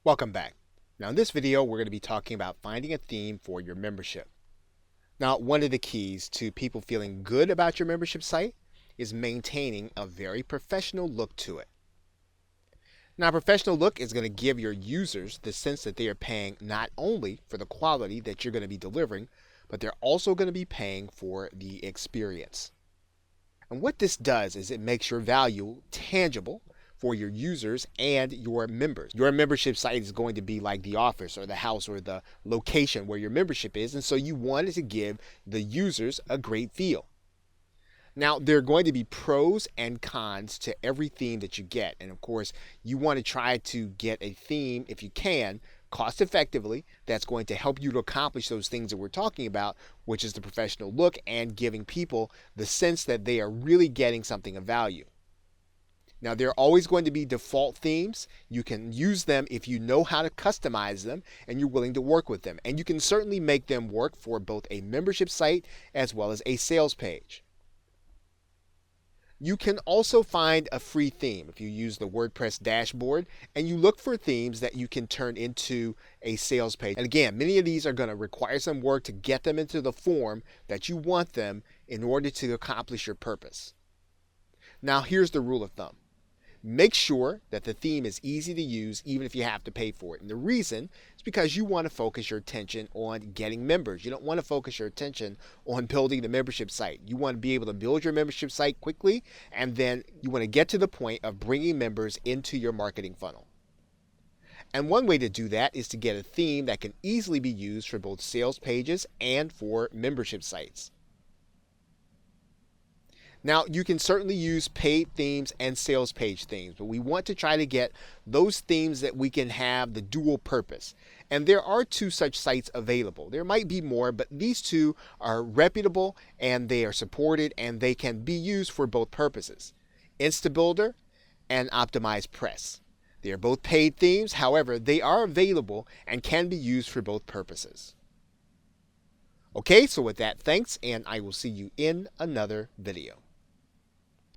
Welcome back. Now in this video, we're going to be talking about finding a theme for your membership. Now, one of the keys to people feeling good about your membership site is maintaining a very professional look to it. Now, a professional look is going to give your users the sense that they are paying not only for the quality that you're going to be delivering, but they're also going to be paying for the experience. And what this does is it makes your value tangible for your users and your members. Your membership site is going to be like the office or the house or the location where your membership is, and so you wanted to give the users a great feel. Now, there are going to be pros and cons to every theme that you get, and of course, you want to try to get a theme, if you can, cost effectively, that's going to help you to accomplish those things that we're talking about, which is the professional look and giving people the sense that they are really getting something of value. Now, there are always going to be default themes. You can use them if you know how to customize them and you're willing to work with them. And you can certainly make them work for both a membership site as well as a sales page. You can also find a free theme if you use the WordPress dashboard and you look for themes that you can turn into a sales page. And again, many of these are going to require some work to get them into the form that you want them in order to accomplish your purpose. Now, here's the rule of thumb. Make sure that the theme is easy to use even if you have to pay for it. And the reason is because you want to focus your attention on getting members. You don't want to focus your attention on building the membership site. You want to be able to build your membership site quickly, and then you want to get to the point of bringing members into your marketing funnel. And one way to do that is to get a theme that can easily be used for both sales pages and for membership sites. Now, you can certainly use paid themes and sales page themes, but we want to try to get those themes that we can have the dual purpose. And there are two such sites available. There might be more, but these two are reputable and they are supported and they can be used for both purposes. InstaBuilder and OptimizePress. They are both paid themes, however, they are available and can be used for both purposes. Okay, so with that, thanks, and I will see you in another video.